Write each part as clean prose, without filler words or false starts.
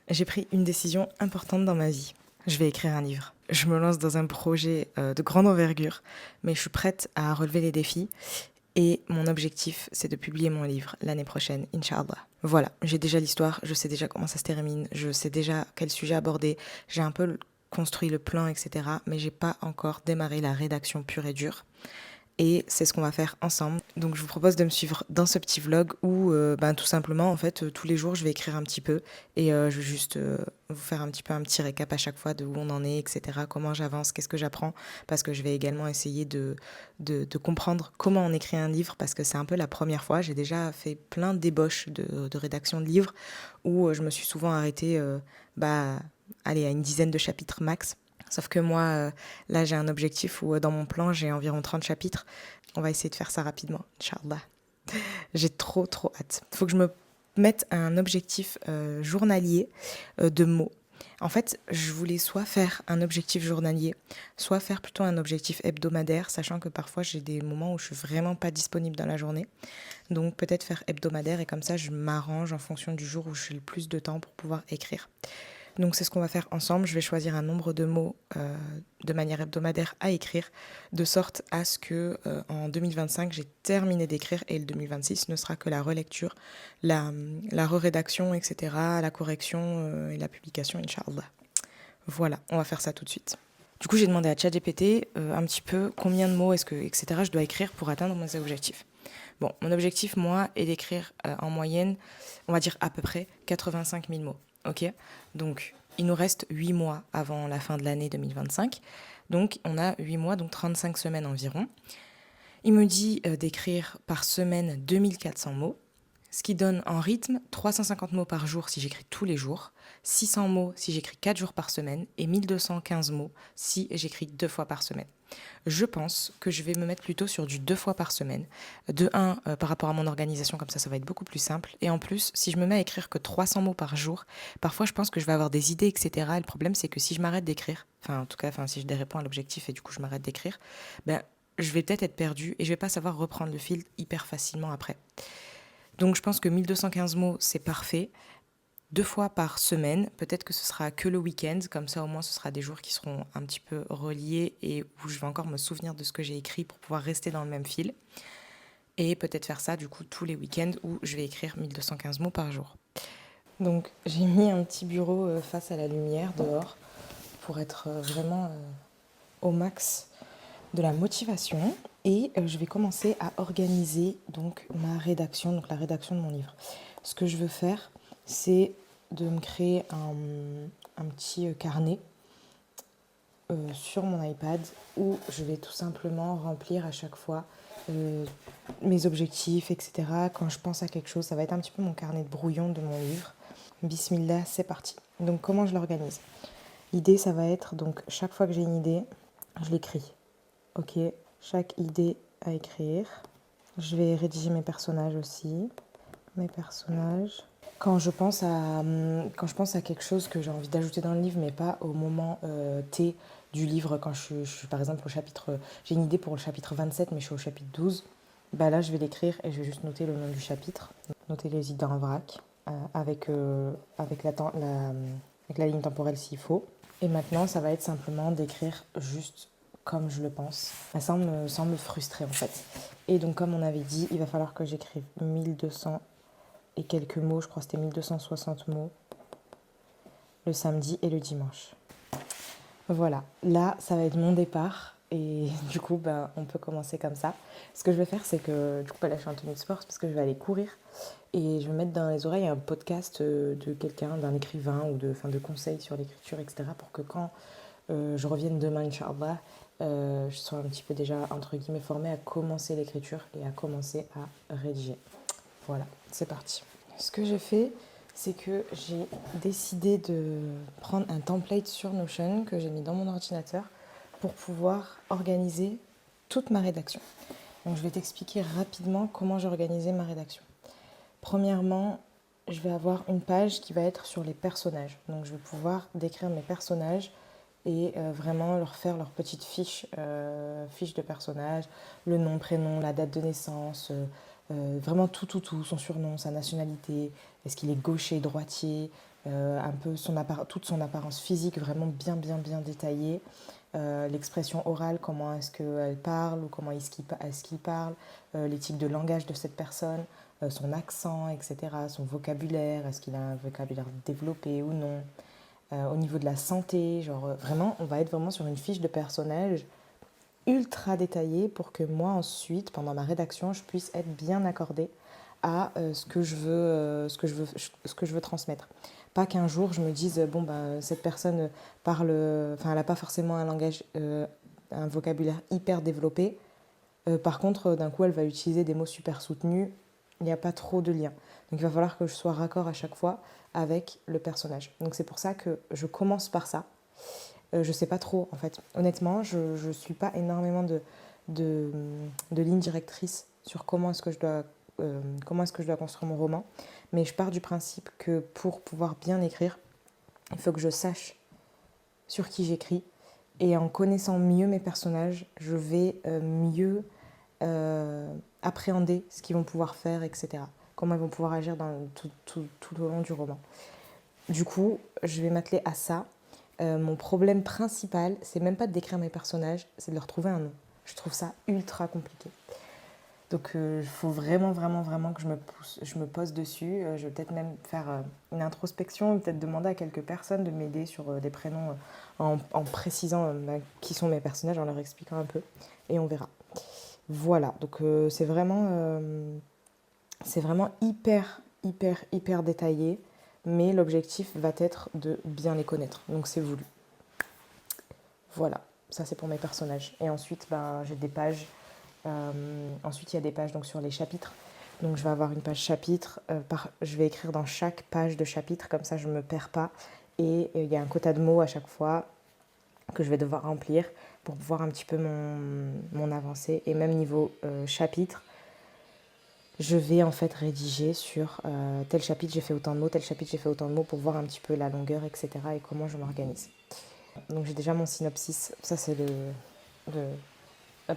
J'ai pris une décision importante dans ma vie. Je vais écrire un livre. Je me lance dans un projet de grande envergure, mais je suis prête à relever les défis. Et mon objectif, c'est de publier mon livre l'année prochaine, Inch'Allah. Voilà, j'ai déjà l'histoire, je sais déjà comment ça se termine, je sais déjà quel sujet aborder, j'ai un peu construit le plan, etc. Mais j'ai pas encore démarré la rédaction pure et dure. Et c'est ce qu'on va faire ensemble. Donc je vous propose de me suivre dans ce petit vlog où tout simplement en fait tous les jours je vais écrire un petit peu et je vais juste vous faire un petit peu un petit récap à chaque fois de où on en est, etc. Comment j'avance, qu'est-ce que j'apprends, parce que je vais également essayer de comprendre comment on écrit un livre, parce que c'est un peu la première fois. J'ai déjà fait plein d'ébauches de rédaction de livres où je me suis souvent arrêtée allez, à une dizaine de chapitres max. Sauf que moi, là, j'ai un objectif où dans mon plan, j'ai environ 30 chapitres. On va essayer de faire ça rapidement, Inch'Allah. J'ai trop hâte. Il faut que je me mette un objectif journalier de mots. En fait, je voulais soit faire un objectif journalier, soit faire plutôt un objectif hebdomadaire, sachant que parfois j'ai des moments où je suis vraiment pas disponible dans la journée. Donc peut-être faire hebdomadaire et comme ça je m'arrange en fonction du jour où j'ai le plus de temps pour pouvoir écrire. Donc c'est ce qu'on va faire ensemble. Je vais choisir un nombre de mots de manière hebdomadaire à écrire, de sorte à ce que en 2025, j'ai terminé d'écrire et le 2026 ne sera que la relecture, la re-rédaction, etc., la correction et la publication, Inch'Allah. Voilà, on va faire ça tout de suite. Du coup, j'ai demandé à ChatGPT un petit peu combien de mots etc., je dois écrire pour atteindre mes objectifs. Bon, mon objectif, moi, est d'écrire en moyenne, on va dire à peu près 85 000 mots. Ok. Donc, il nous reste 8 mois avant la fin de l'année 2025. Donc, on a 8 mois, donc 35 semaines environ. Il me dit d'écrire par semaine 2400 mots, ce qui donne en rythme 350 mots par jour si j'écris tous les jours, 600 mots si j'écris 4 jours par semaine et 1215 mots si j'écris 2 fois par semaine. Je pense que je vais me mettre plutôt sur du 2 fois par semaine. De un, par rapport à mon organisation, comme ça va être beaucoup plus simple. Et en plus, si je me mets à écrire que 300 mots par jour, parfois je pense que je vais avoir des idées, etc. Et le problème, c'est que si je m'arrête d'écrire, enfin en tout cas, si je réponds à l'objectif et du coup je m'arrête d'écrire, ben je vais peut-être être perdue et je vais pas savoir reprendre le fil hyper facilement après. Donc je pense que 1215 mots, c'est parfait. 2 fois par semaine, peut-être que ce sera que le week-end, comme ça au moins ce sera des jours qui seront un petit peu reliés et où je vais encore me souvenir de ce que j'ai écrit pour pouvoir rester dans le même fil. Et peut-être faire ça du coup tous les week-ends où je vais écrire 1215 mots par jour. Donc j'ai mis un petit bureau face à la lumière dehors pour être vraiment au max de la motivation et je vais commencer à organiser donc ma rédaction, donc la rédaction de mon livre. Ce que je veux faire, c'est de me créer un petit carnet sur mon iPad où je vais tout simplement remplir à chaque fois mes objectifs, etc. Quand je pense à quelque chose, ça va être un petit peu mon carnet de brouillon de mon livre. Bismillah, c'est parti. Donc comment je l'organise? L'idée, ça va être, donc chaque fois que j'ai une idée, je l'écris. Ok, chaque idée à écrire. Je vais rédiger mes personnages aussi. Mes personnages. Quand je pense à quelque chose que j'ai envie d'ajouter dans le livre, mais pas au moment T du livre, quand je suis par exemple au chapitre... J'ai une idée pour le chapitre 27, mais je suis au chapitre 12. Bah là, je vais l'écrire et je vais juste noter le nom du chapitre. Noter les idées en vrac, avec la ligne temporelle s'il faut. Et maintenant, ça va être simplement d'écrire juste comme je le pense, sans me frustrer en fait. Et donc, comme on avait dit, il va falloir que j'écrive 1200 et quelques mots, je crois que c'était 1260 mots, le samedi et le dimanche. Voilà, là, ça va être mon départ. Et du coup, on peut commencer comme ça. Ce que je vais faire, c'est que, du coup, là, je suis en tenue de sport parce que je vais aller courir. Et je vais mettre dans les oreilles un podcast de quelqu'un, d'un écrivain ou de conseils sur l'écriture, etc. pour que quand je revienne demain, Inch'Allah, je sois un petit peu déjà, entre guillemets, formée à commencer l'écriture et à commencer à rédiger. Voilà, c'est parti. Ce que j'ai fait, c'est que j'ai décidé de prendre un template sur Notion que j'ai mis dans mon ordinateur pour pouvoir organiser toute ma rédaction. Donc je vais t'expliquer rapidement comment j'ai organisé ma rédaction. Premièrement, je vais avoir une page qui va être sur les personnages. Donc je vais pouvoir décrire mes personnages et vraiment leur faire leur petite fiche de personnage, le nom, prénom, la date de naissance, vraiment tout, son surnom, sa nationalité, est-ce qu'il est gaucher, droitier, un peu toute son apparence physique vraiment bien, bien, bien détaillée. L'expression orale, comment est-ce qu'elle parle ou comment est-ce qu'il parle, les types de langage de cette personne, son accent, etc., son vocabulaire, est-ce qu'il a un vocabulaire développé ou non. Au niveau de la santé, genre vraiment, on va être vraiment sur une fiche de personnage ultra détaillée pour que moi ensuite, pendant ma rédaction, je puisse être bien accordée à ce que je veux transmettre. Pas qu'un jour je me dise bon ben cette personne parle, enfin elle n'a pas forcément un langage, un vocabulaire hyper développé. Par contre, d'un coup elle va utiliser des mots super soutenus. Il n'y a pas trop de lien. Donc il va falloir que je sois raccord à chaque fois avec le personnage. Donc c'est pour ça que je commence par ça. Je sais pas trop en fait. Honnêtement, je suis pas énormément de, de lignes directrices sur comment est-ce que je dois construire mon roman. Mais je pars du principe que pour pouvoir bien écrire, il faut que je sache sur qui j'écris. Et en connaissant mieux mes personnages, je vais mieux appréhender ce qu'ils vont pouvoir faire, etc. Comment ils vont pouvoir agir tout au long du roman. Du coup, je vais m'atteler à ça. Mon problème principal, c'est même pas de décrire mes personnages, c'est de leur trouver un nom. Je trouve ça ultra compliqué. Donc il faut vraiment, vraiment, vraiment que je me pose dessus. Je vais peut-être même faire une introspection, peut-être demander à quelques personnes de m'aider sur des prénoms en précisant qui sont mes personnages, en leur expliquant un peu. Et on verra. Voilà, donc c'est vraiment hyper, hyper, hyper détaillé. Mais l'objectif va être de bien les connaître. Donc c'est voulu. Voilà, ça c'est pour mes personnages. Et ensuite, ben, j'ai des pages. Ensuite, il y a des pages donc, sur les chapitres. Donc je vais avoir une page chapitre. Je vais écrire dans chaque page de chapitre, comme ça je ne me perds pas. Et il y a un quota de mots à chaque fois que je vais devoir remplir pour voir un petit peu mon avancée. Et même niveau chapitre, je vais en fait rédiger sur tel chapitre j'ai fait autant de mots, tel chapitre j'ai fait autant de mots pour voir un petit peu la longueur, etc. et comment je m'organise. Donc j'ai déjà mon synopsis. Ça c'est ma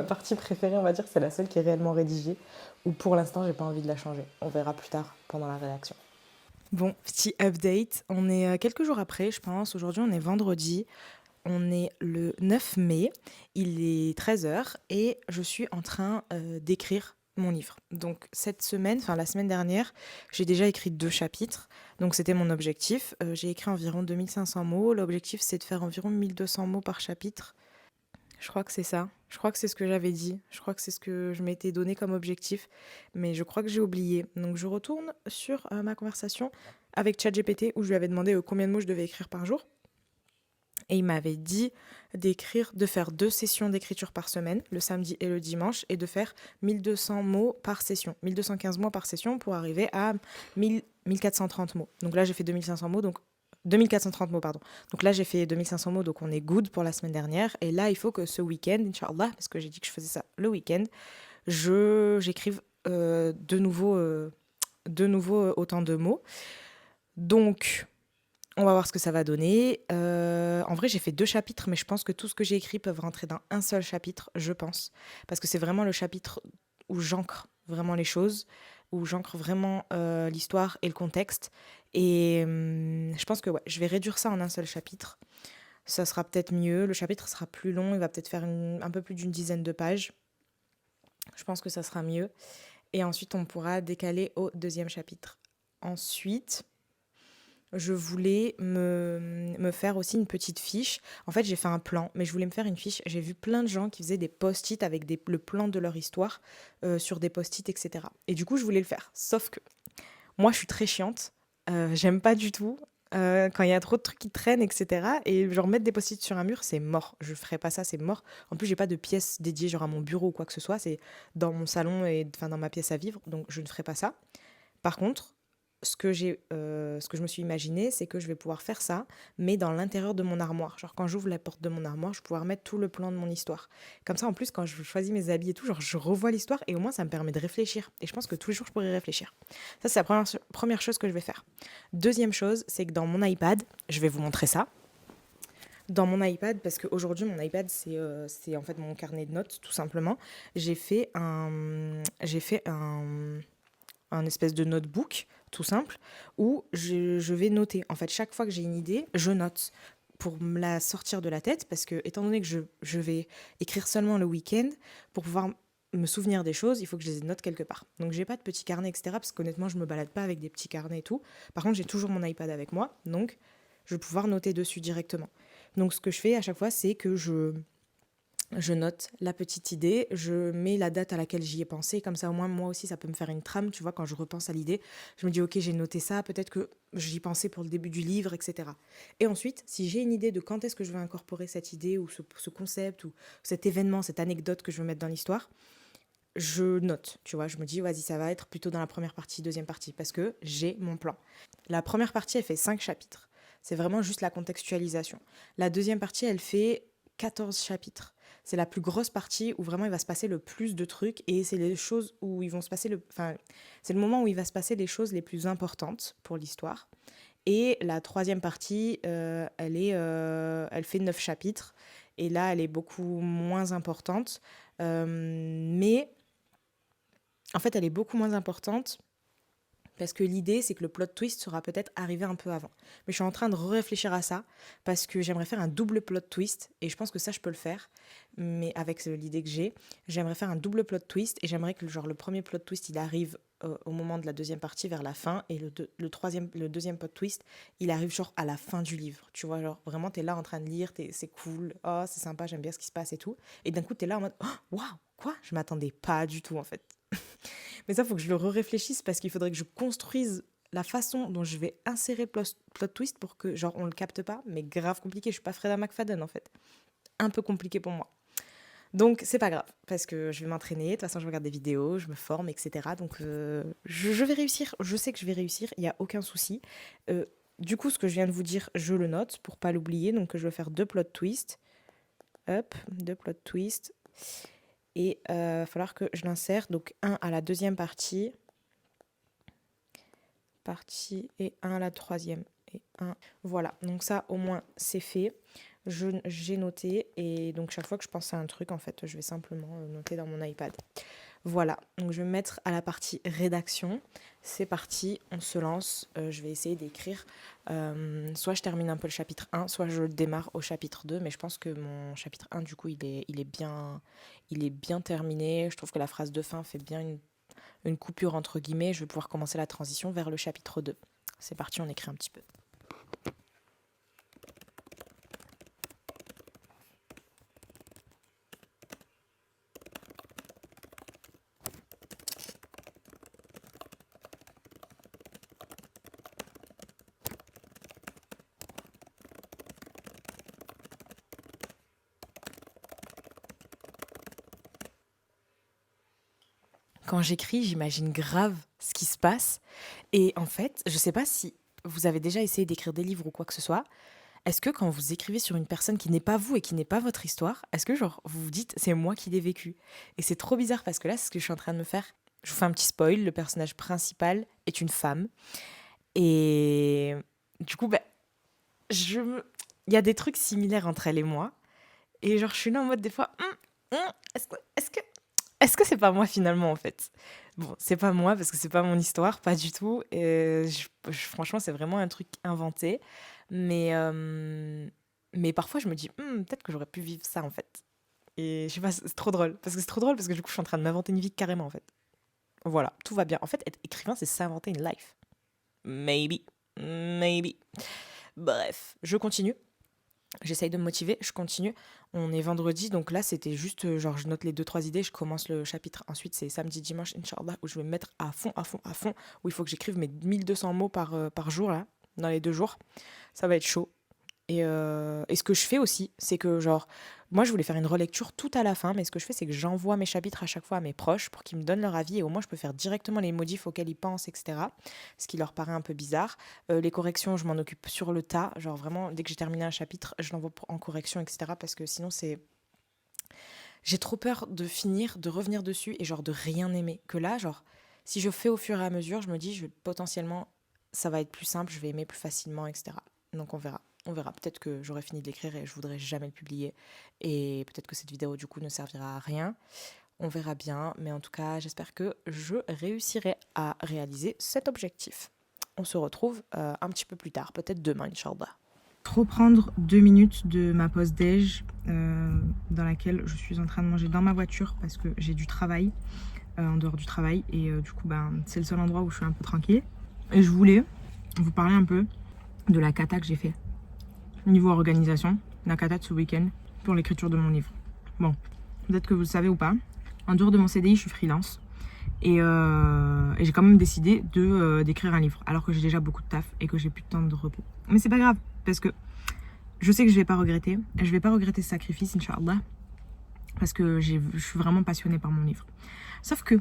partie préférée, on va dire, c'est la seule qui est réellement rédigée, où pour l'instant, j'ai pas envie de la changer. On verra plus tard pendant la rédaction. Bon, petit update. On est quelques jours après, je pense. Aujourd'hui, on est vendredi. On est le 9 mai. Il est 13h et je suis en train d'écrire mon livre. Donc cette semaine, enfin la semaine dernière, j'ai déjà écrit 2 chapitres. Donc c'était mon objectif. J'ai écrit environ 2500 mots. L'objectif, c'est de faire environ 1200 mots par chapitre. Je crois que c'est ça. Je crois que c'est ce que j'avais dit. Je crois que c'est ce que je m'étais donné comme objectif. Mais je crois que j'ai oublié. Donc je retourne sur ma conversation avec ChatGPT où je lui avais demandé combien de mots je devais écrire par jour. Et il m'avait dit de faire 2 sessions d'écriture par semaine, le samedi et le dimanche, et de faire 1200 mots par session, 1215 mots par session pour arriver à 1430 mots. Donc là, j'ai fait 2500 mots, donc 2430 mots, pardon. Donc là, j'ai fait 2500 mots, donc on est good pour la semaine dernière. Et là, il faut que ce week-end, Inch'Allah, parce que j'ai dit que je faisais ça le week-end, j'écrive de nouveau autant de mots. Donc, on va voir ce que ça va donner. En vrai, j'ai fait 2 chapitres, mais je pense que tout ce que j'ai écrit peut rentrer dans un seul chapitre, je pense. Parce que c'est vraiment le chapitre où j'ancre vraiment les choses, où j'ancre vraiment l'histoire et le contexte. Et je pense que ouais, je vais réduire ça en un seul chapitre. Ça sera peut-être mieux. Le chapitre sera plus long, il va peut-être faire un peu plus d'une dizaine de pages. Je pense que ça sera mieux. Et ensuite, on pourra décaler au 2e chapitre. Ensuite, je voulais me faire aussi une petite fiche. En fait, j'ai fait un plan, mais je voulais me faire une fiche. J'ai vu plein de gens qui faisaient des post-it avec le plan de leur histoire sur des post-it, etc. Et du coup, je voulais le faire. Sauf que moi, je suis très chiante. J'aime pas du tout quand il y a trop de trucs qui traînent, etc. Et genre mettre des post-it sur un mur, c'est mort. Je ferai pas ça, c'est mort. En plus, j'ai pas de pièce dédiée genre à mon bureau ou quoi que ce soit. C'est dans mon salon et enfin dans ma pièce à vivre, donc je ne ferai pas ça. Par contre, ce que je me suis imaginé, c'est que je vais pouvoir faire ça, mais dans l'intérieur de mon armoire. Genre quand j'ouvre la porte de mon armoire, je vais pouvoir mettre tout le plan de mon histoire. Comme ça, en plus, quand je choisis mes habits et tout, genre je revois l'histoire et au moins ça me permet de réfléchir. Et je pense que tous les jours, je pourrais réfléchir. Ça, c'est la première chose que je vais faire. Deuxième chose, c'est que dans mon iPad, je vais vous montrer ça. Dans mon iPad, parce qu'aujourd'hui, mon iPad, c'est en fait mon carnet de notes, tout simplement. J'ai fait un un espèce de notebook, tout simple, où je vais noter. En fait, chaque fois que j'ai une idée, je note pour me la sortir de la tête, parce que étant donné que je vais écrire seulement le week-end, pour pouvoir me souvenir des choses, il faut que je les note quelque part. Donc j'ai pas de petits carnets, etc. Parce qu'honnêtement, je me balade pas avec des petits carnets et tout. Par contre, j'ai toujours mon iPad avec moi, donc je vais pouvoir noter dessus directement. Donc ce que je fais à chaque fois, c'est que je note la petite idée, je mets la date à laquelle j'y ai pensé, comme ça au moins moi aussi ça peut me faire une trame, tu vois, quand je repense à l'idée, je me dis ok j'ai noté ça, peut-être que j'y pensais pour le début du livre, etc. Et ensuite, si j'ai une idée de quand est-ce que je vais incorporer cette idée ou ce concept ou cet événement, cette anecdote que je veux mettre dans l'histoire, je note, tu vois, je me dis vas-y ça va être plutôt dans la première partie, deuxième partie, parce que j'ai mon plan. La première partie elle fait 5 chapitres, c'est vraiment juste la contextualisation. La deuxième partie elle fait 14 chapitres. C'est la plus grosse partie où vraiment il va se passer le plus de trucs et c'est les choses où ils vont se passer enfin, c'est le moment où il va se passer les choses les plus importantes pour l'histoire. Et la troisième partie, elle fait 9 chapitres et là elle est beaucoup moins importante, mais en fait elle est beaucoup moins importante parce que l'idée, c'est que le plot twist sera peut-être arrivé un peu avant. Mais je suis en train de réfléchir à ça parce que j'aimerais faire un double plot twist et je pense que ça, je peux le faire. Mais avec l'idée que j'ai, j'aimerais faire un double plot twist et j'aimerais que le premier plot twist, il arrive au moment de la deuxième partie, vers la fin, et le deuxième plot twist, il arrive genre à la fin du livre. Tu vois, genre vraiment, t'es là en train de lire, c'est cool, oh, c'est sympa, j'aime bien ce qui se passe et tout. Et d'un coup, t'es là en mode, oh, waouh, quoi? Je m'attendais pas du tout en fait. Mais ça, il faut que je le réfléchisse parce qu'il faudrait que je construise la façon dont je vais insérer plot twist pour que, genre, on le capte pas, mais grave compliqué. Je suis pas Freda McFadden, en fait. Un peu compliqué pour moi. Donc, c'est pas grave, parce que je vais m'entraîner. De toute façon, je regarde des vidéos, je me forme, etc. Donc, je vais réussir. Je sais que je vais réussir. Il n'y a aucun souci. Du coup, ce que je viens de vous dire, je le note pour pas l'oublier. Donc, je vais faire 2 plot twists. Hop, 2 plot twists. Et il va falloir que je l'insère. Donc, un à la deuxième partie et un à la troisième et un. Voilà, donc ça au moins c'est fait. J'ai noté et donc chaque fois que je pense à un truc, en fait, je vais simplement noter dans mon iPad. Voilà, donc je vais me mettre à la partie rédaction. C'est parti, on se lance. Je vais essayer d'écrire. Soit je termine un peu le chapitre 1, soit je démarre au chapitre 2. Mais je pense que mon chapitre 1, du coup, il est bien terminé. Je trouve que la phrase de fin fait bien une coupure entre guillemets. Je vais pouvoir commencer la transition vers le chapitre 2. C'est parti, on écrit un petit peu. Quand j'écris, j'imagine grave ce qui se passe. Et en fait, je sais pas si vous avez déjà essayé d'écrire des livres ou quoi que ce soit. Est-ce que quand vous écrivez sur une personne qui n'est pas vous et qui n'est pas votre histoire, est-ce que genre vous vous dites c'est moi qui l'ai vécu? Et c'est trop bizarre parce que là, c'est ce que je suis en train de me faire. Je vous fais un petit spoil, le personnage principal est une femme. Et du coup, bah, il y a des trucs similaires entre elle et moi. Et genre, je suis là en mode des fois, est-ce que, est-ce que, est-ce que c'est pas moi finalement en fait? Bon, c'est pas moi parce que c'est pas mon histoire, pas du tout. Et franchement, c'est vraiment un truc inventé. Mais parfois, je me dis, peut-être que j'aurais pu vivre ça en fait. Et je sais pas, c'est trop drôle. Parce que c'est trop drôle parce que du coup, je suis en train de m'inventer une vie carrément en fait. Voilà, tout va bien. En fait, être écrivain, c'est s'inventer une life. Maybe. Maybe. Bref, je continue. J'essaye de me motiver, je continue. On est vendredi, donc là c'était juste genre je note les deux trois idées, je commence le chapitre. Ensuite c'est samedi, dimanche, Inch'Allah, où je vais me mettre à fond, à fond, à fond, où il faut que j'écrive mes 1200 mots par jour là, dans les 2 jours. Ça va être chaud. Et ce que je fais aussi, c'est que genre, moi je voulais faire une relecture tout à la fin, mais ce que je fais, c'est que j'envoie mes chapitres à chaque fois à mes proches pour qu'ils me donnent leur avis et au moins je peux faire directement les modifs auxquels ils pensent, etc. Ce qui leur paraît un peu bizarre. Les corrections, je m'en occupe sur le tas. Genre vraiment, dès que j'ai terminé un chapitre, je l'envoie en correction, etc. Parce que sinon, j'ai trop peur de finir, de revenir dessus et genre de rien aimer. Que là, genre, si je fais au fur et à mesure, je me dis, potentiellement, ça va être plus simple, je vais aimer plus facilement, etc. Donc on verra. On verra. Peut-être que j'aurai fini de l'écrire et je voudrais jamais le publier. Et peut-être que cette vidéo, du coup, ne servira à rien. On verra bien, mais en tout cas, j'espère que je réussirai à réaliser cet objectif. On se retrouve un petit peu plus tard, peut-être demain, Inch'Allah. Reprendre 2 minutes de ma pause déj dans laquelle je suis en train de manger dans ma voiture parce que j'ai du travail en dehors du travail et du coup c'est le seul endroit où je suis un peu tranquille. Et je voulais vous parler un peu de la cata que j'ai fait niveau organisation, la cata de ce week-end pour l'écriture de mon livre. Bon, peut-être que vous le savez ou pas, en dehors de mon CDI, je suis freelance et j'ai quand même décidé d'écrire un livre alors que j'ai déjà beaucoup de taf et que j'ai plus de temps de repos. Mais c'est pas grave parce que je sais que je vais pas regretter. Je vais pas regretter ce sacrifice, Inch'Allah, parce que je suis vraiment passionnée par mon livre. Sauf que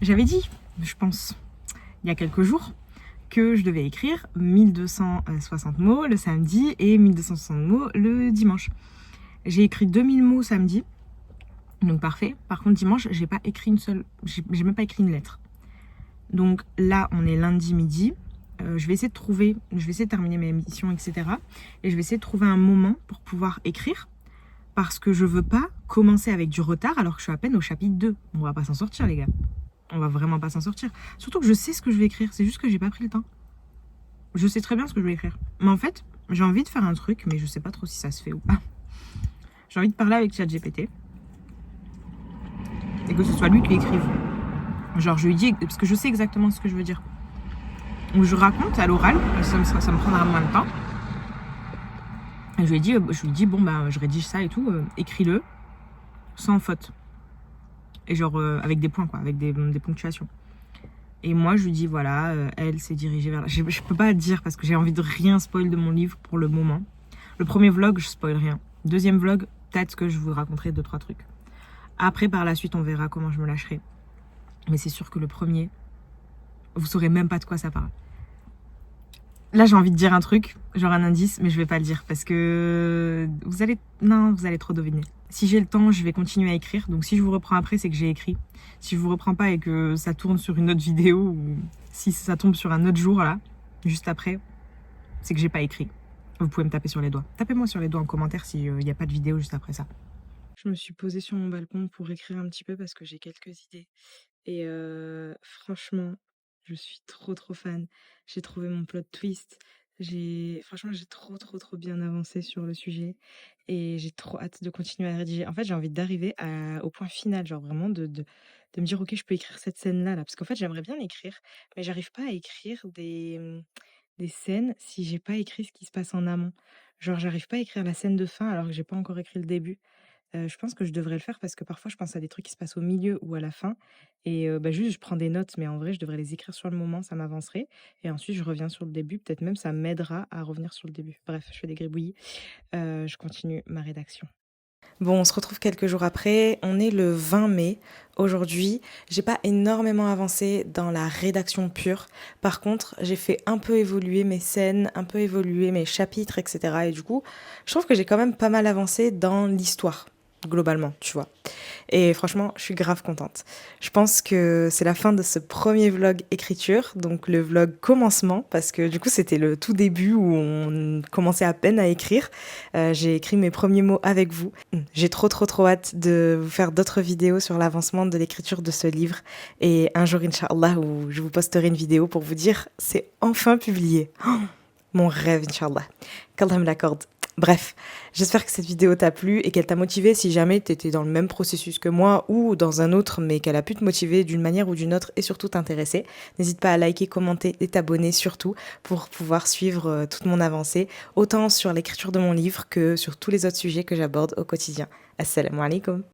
j'avais dit, je pense, il y a quelques jours, que je devais écrire 1260 mots le samedi et 1260 mots le dimanche. J'ai écrit 2000 mots samedi, donc parfait. Par contre, dimanche, j'ai pas écrit j'ai même pas écrit une lettre. Donc là, on est lundi midi. Je vais essayer de terminer mes missions, etc. Et je vais essayer de trouver un moment pour pouvoir écrire. Parce que je veux pas commencer avec du retard alors que je suis à peine au chapitre 2. On va pas s'en sortir, les gars. On va vraiment pas s'en sortir. Surtout que je sais ce que je vais écrire. C'est juste que j'ai pas pris le temps. Je sais très bien ce que je vais écrire. Mais en fait, j'ai envie de faire un truc, mais je sais pas trop si ça se fait ou pas. J'ai envie de parler avec ChatGPT. Et que ce soit lui qui écrive. Genre, je lui dis, parce que je sais exactement ce que je veux dire. Donc je raconte à l'oral, ça me prendra moins de temps. Et je lui dis, bon, je rédige ça et tout, écris-le, sans faute. Et genre, avec des points, quoi, avec des ponctuations. Et moi, je lui dis, voilà, elle s'est dirigée vers... Je peux pas le dire parce que j'ai envie de rien spoil de mon livre pour le moment. Le premier vlog, je spoil rien. Deuxième vlog, peut-être que je vous raconterai 2-3 trucs. Après, par la suite, on verra comment je me lâcherai. Mais c'est sûr que le premier, vous saurez même pas de quoi ça parle. Là, j'ai envie de dire un truc, genre un indice, mais je vais pas le dire parce que vous allez trop deviner. Si j'ai le temps, je vais continuer à écrire. Donc si je vous reprends après, c'est que j'ai écrit. Si je vous reprends pas et que ça tourne sur une autre vidéo ou si ça tombe sur un autre jour là, juste après, c'est que j'ai pas écrit. Vous pouvez me taper sur les doigts. Tapez-moi sur les doigts en commentaire s'il n'y a pas de vidéo juste après ça. Je me suis posée sur mon balcon pour écrire un petit peu parce que j'ai quelques idées. Et franchement, je suis trop fan. J'ai trouvé mon plot twist. Franchement, j'ai trop bien avancé sur le sujet et j'ai trop hâte de continuer à rédiger. En fait, j'ai envie d'arriver au point final, genre vraiment de me dire: «OK, je peux écrire cette scène-là, là». Parce qu'en fait, j'aimerais bien l'écrire, mais j'arrive pas à écrire des scènes si j'ai pas écrit ce qui se passe en amont. Genre, j'arrive pas à écrire la scène de fin alors que j'ai pas encore écrit le début. Je pense que je devrais le faire parce que parfois je pense à des trucs qui se passent au milieu ou à la fin et juste je prends des notes, mais en vrai je devrais les écrire sur le moment, ça m'avancerait et ensuite je reviens sur le début, peut-être même ça m'aidera à revenir sur le début. Bref, je fais des gribouillis, je continue ma rédaction. Bon, on se retrouve quelques jours après, on est le 20 mai. Aujourd'hui, j'ai pas énormément avancé dans la rédaction pure. Par contre, j'ai fait un peu évoluer mes scènes, un peu évoluer mes chapitres, etc. Et du coup, je trouve que j'ai quand même pas mal avancé dans l'histoire, globalement, tu vois. Et franchement, je suis grave contente. Je pense que c'est la fin de ce premier vlog écriture, donc le vlog commencement, parce que du coup c'était le tout début où on commençait à peine à écrire. J'ai écrit mes premiers mots avec vous. J'ai trop hâte de vous faire d'autres vidéos sur l'avancement de l'écriture de ce livre. Et un jour, Inch'Allah, où je vous posterai une vidéo pour vous dire c'est enfin publié. Oh, mon rêve, Inch'Allah. Qu'Allah me l'accorde. Bref, j'espère que cette vidéo t'a plu et qu'elle t'a motivé si jamais t'étais dans le même processus que moi ou dans un autre, mais qu'elle a pu te motiver d'une manière ou d'une autre et surtout t'intéresser. N'hésite pas à liker, commenter et t'abonner surtout pour pouvoir suivre toute mon avancée, autant sur l'écriture de mon livre que sur tous les autres sujets que j'aborde au quotidien. Assalamu alaikum.